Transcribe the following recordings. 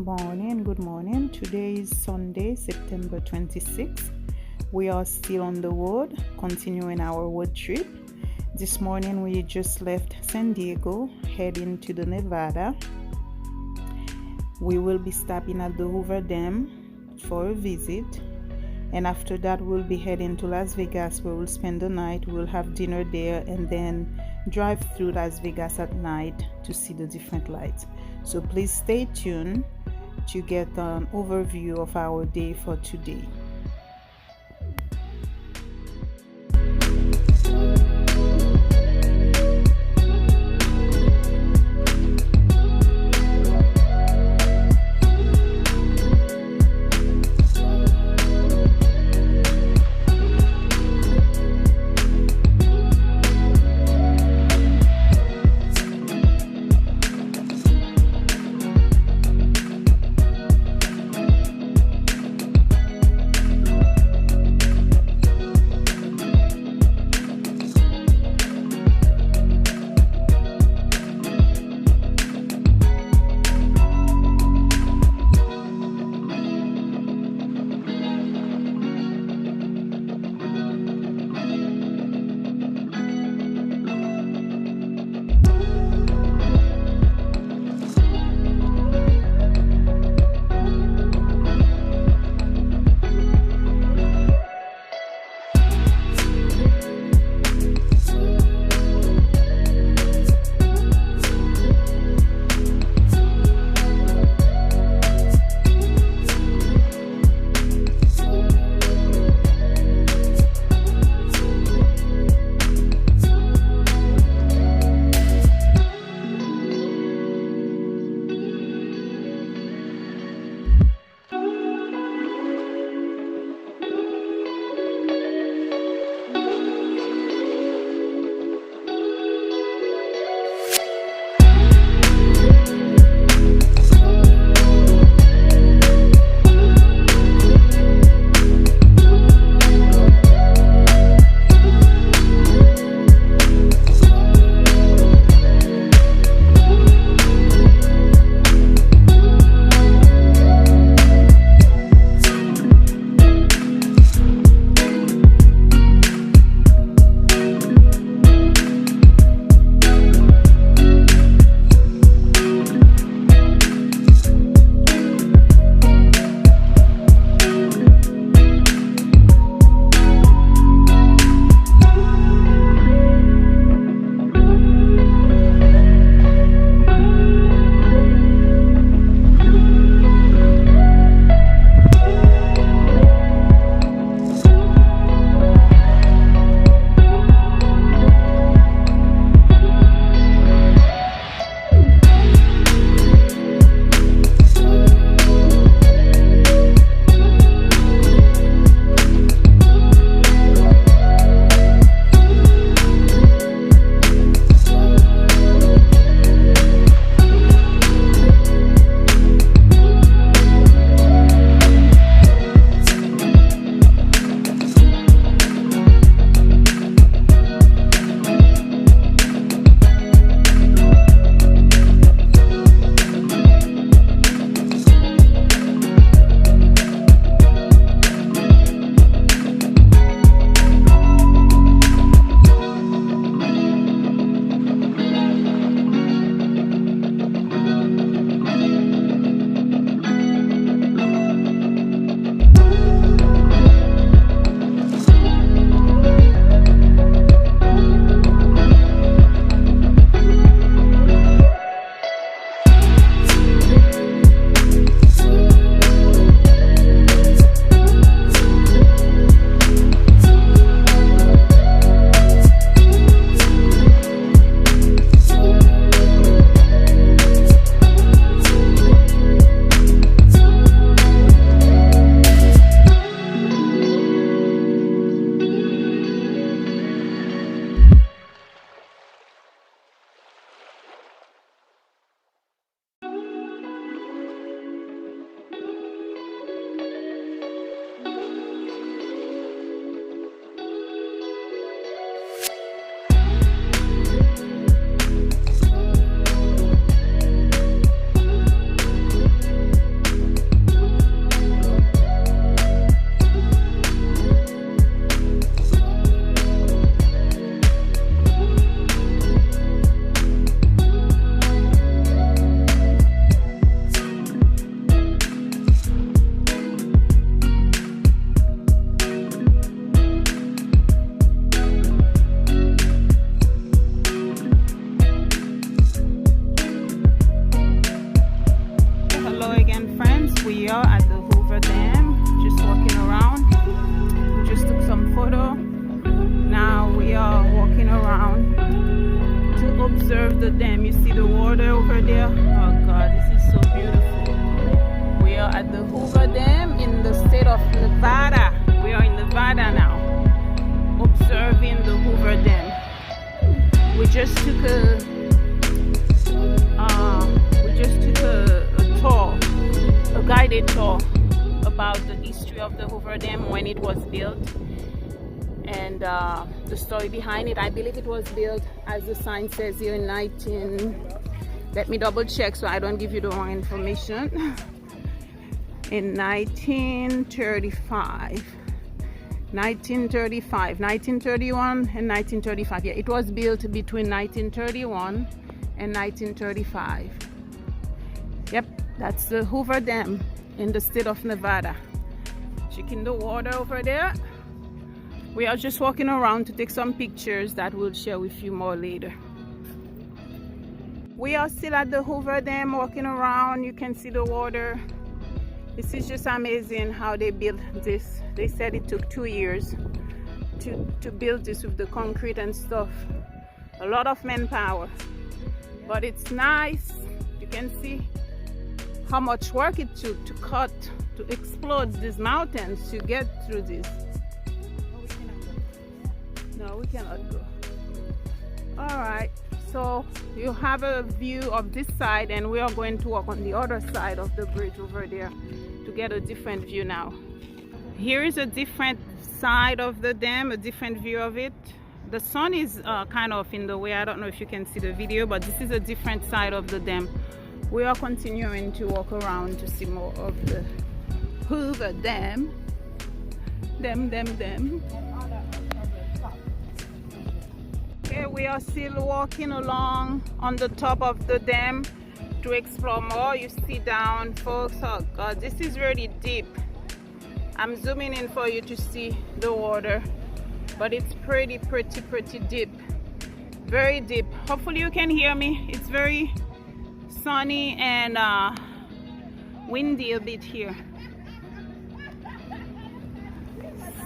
Good morning. Today is Sunday, September 26th. We are still on the road, continuing our road trip. This morning we just left San Diego, heading to the Nevada. We will be stopping at the Hoover Dam for a visit. And after that, we'll be heading to Las Vegas, where we'll spend the night. We'll have dinner there and then drive through Las Vegas at night to see the different lights. So please stay tuned to get an overview of our day for today. Dam. You see the water over there? Oh God, this is so beautiful. We are at the Hoover Dam in the state of Nevada. We are in Nevada now, observing the Hoover Dam. We just took a tour, a guided tour about the history of the Hoover Dam, when it was built, and the story behind it. I believe it was built, as the sign says here, in let me double check so I don't give you the wrong information, in 1935, 1931 and 1935. Yeah, it was built between 1931 and 1935. Yep, that's the Hoover Dam in the state of Nevada. Checking the water over there. We are just walking around to take some pictures that we'll share with you more later. We are still at the Hoover Dam, walking around. You can see the water. This is just amazing how they built this. They said it took 2 years to build this with the concrete and stuff. A lot of manpower, but it's nice. You can see how much work it took to cut, to explode these mountains to get through this. No, we cannot go. All right, so you have a view of this side, and we are going to walk on the other side of the bridge over there to get a different view now. Here is a different side of the dam, a different view of it. The sun is kind of in the way. I don't know if you can see the video, but this is a different side of the dam. We are continuing to walk around to see more of the Hoover Dam. Dam. Okay, we are still walking along on the top of the dam to explore more. You see down, folks. Oh God, this is really deep. I'm zooming in for you to see the water, but it's pretty deep. Very deep. Hopefully you can hear me. It's very sunny and windy a bit here.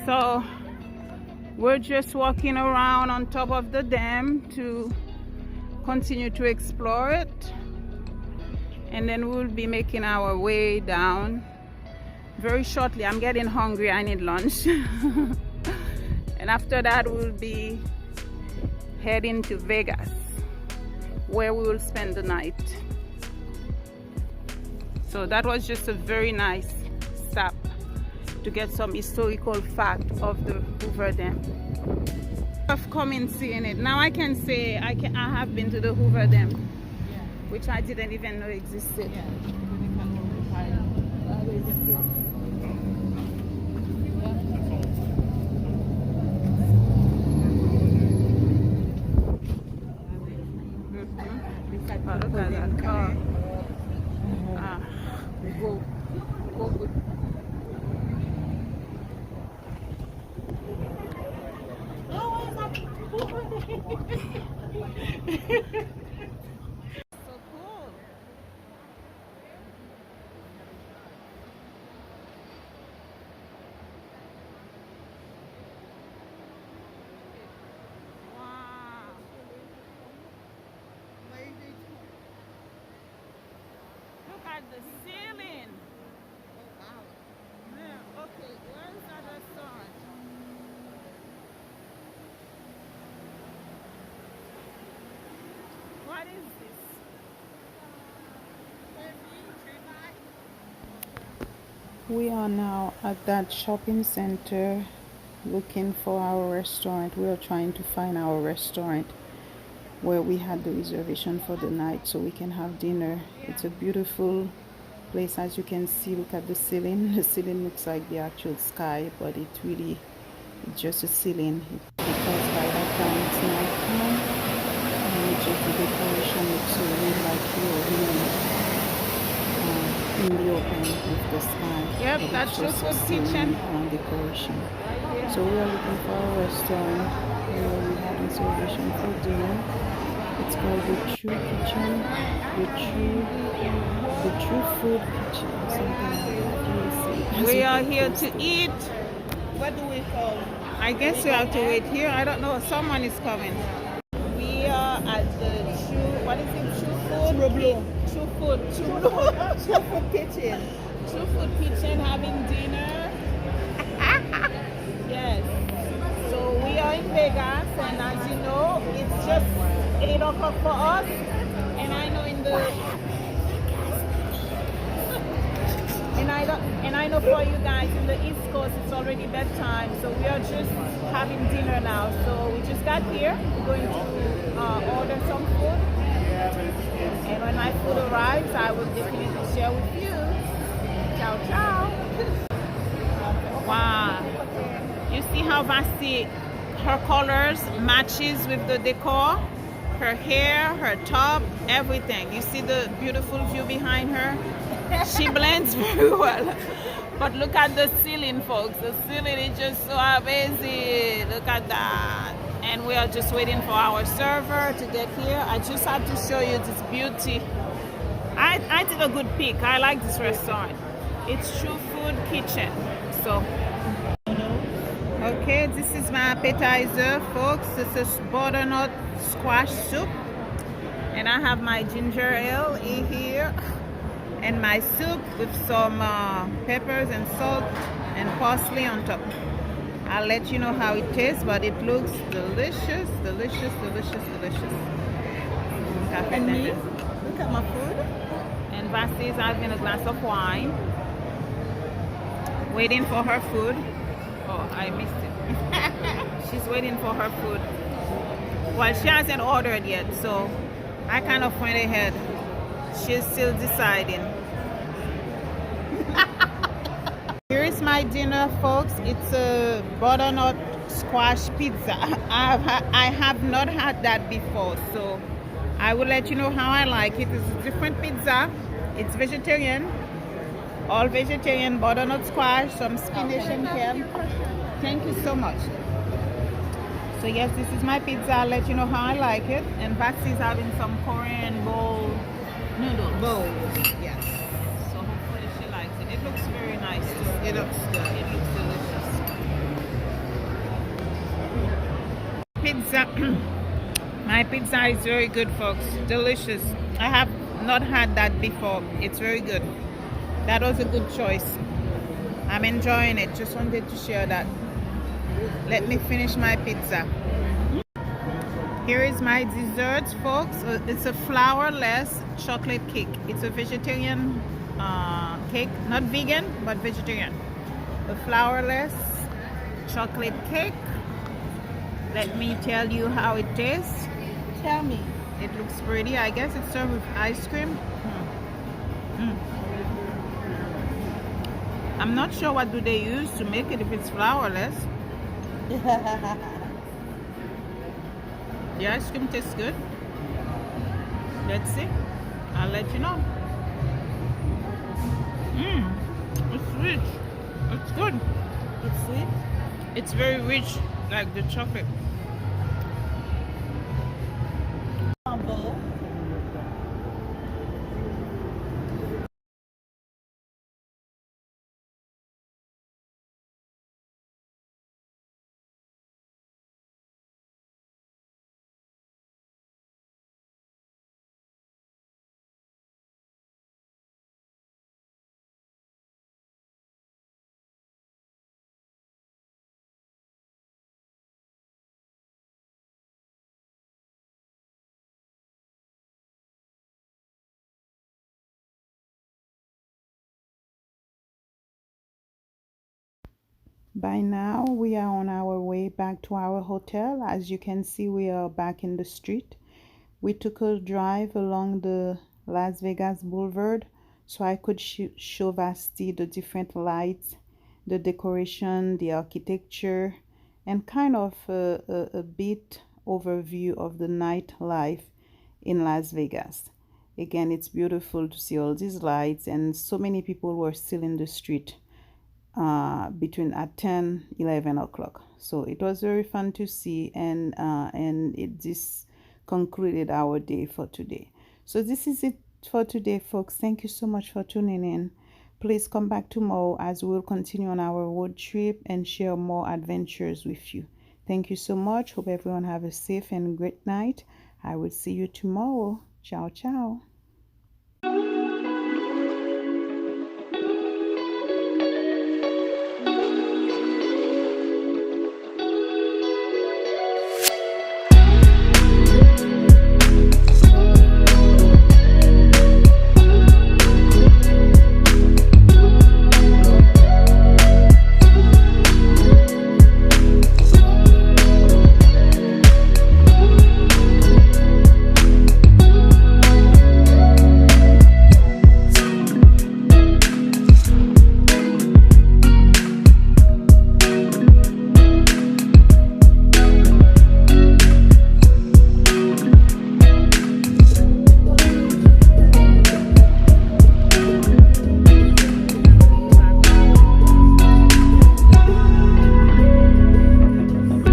So we're just walking around on top of the dam to continue to explore it, and then we'll be making our way down very shortly. I'm getting hungry. I need lunch. And after that we'll be heading to Vegas, where we will spend the night. So that was just a very nice stop to get some historical fact of the Hoover Dam. I've come in seeing it. Now I can say I have been to the Hoover Dam, which I didn't even know existed. Oh, look at that car. Go good. So cool. Wow. Look at the ceiling. Oh wow. Yeah, okay, where's that restaurant? What is this? We are now at that shopping center looking for our restaurant. We are trying to find our restaurant where we had the reservation for the night so we can have dinner. It's a beautiful place, as you can see. Look at the ceiling. The ceiling looks like the actual sky, but it's just a ceiling, because by that time it's nighttime, and just the decoration looks so really like you're really in the open with the sky. Yep, that's just a kitchen decoration. So we are looking for a restaurant where we had reservation for dinner. It's called the True Kitchen, the True Food Kitchen, something like that. We are here to eat. What do we call? I guess we have to wait here. I don't know. Someone is coming. We are at the True. What is it? True Food. True Food Kitchen. True Food Kitchen having dinner. Yes. So we are in Vegas, and as you know, it's just 8 o'clock for us. And I know and I know for you guys in the East Coast, it's already bedtime. So we are just having dinner now. So we just got here. We're going to order some food. And when my food arrives, I will definitely share with you. Ciao, ciao. Wow. You see how Vasti, her colors matches with the decor? Her hair, her top, everything. You see the beautiful view behind her? She blends very well. But look at the ceiling, folks. The ceiling is just so amazing. Look at that. And we are just waiting for our server to get here. I just had to show you this beauty. I did a good pick. I like this restaurant. It's True Food Kitchen. So, okay, this is my appetizer, folks. This is butternut squash soup. And I have my ginger ale in here. And my soup with some peppers and salt and parsley on top. I'll let you know how it tastes, but it looks delicious, delicious, delicious, delicious. And me, look at my food. And Vasti is having a glass of wine, waiting for her food. Oh, I missed it. She's waiting for her food. Well, she hasn't ordered yet, so I kind of went ahead. She's still deciding. Here is my dinner, folks. It's a butternut squash pizza. I have not had that before, so I will let you know how I like it. It's a different pizza. It's vegetarian, all vegetarian, butternut squash, some spinach and kale. Thank you so much. So yes, this is my pizza. I'll let you know how I like it. And Baxi is having some Korean bowl noodles. Bowls, yes. So hopefully she likes it. It looks very nice too. It looks good. It looks delicious. Pizza. My pizza is very good, folks. Delicious. I have not had that before. It's very good. That was a good choice. I'm enjoying it. Just wanted to share that. Let me finish my pizza. Here is my dessert, folks. It's a flourless chocolate cake. It's a vegetarian cake, not vegan, but vegetarian. A flourless chocolate cake. Let me tell you how it tastes. Tell me. It looks pretty. I guess it's served with ice cream. I'm not sure what do they use to make it if it's flourless. The ice cream tastes good. Let's see. I'll let you know. It's rich. It's good. It's sweet. It's very rich, like the chocolate. By now, we are on our way back to our hotel. As you can see, we are back in the street. We took a drive along the Las Vegas Boulevard so I could show Vasti the different lights, the decoration, the architecture, and kind of a bit overview of the nightlife in Las Vegas. Again, it's beautiful to see all these lights, and so many people were still in the street between at 10-11 o'clock. So it was very fun to see, and this concluded our day for today. So this is it for today, folks. Thank you so much for tuning in. Please come back tomorrow as we'll continue on our road trip and share more adventures with you. Thank you so much. Hope everyone have a safe and great night. I will see you tomorrow. Ciao, ciao.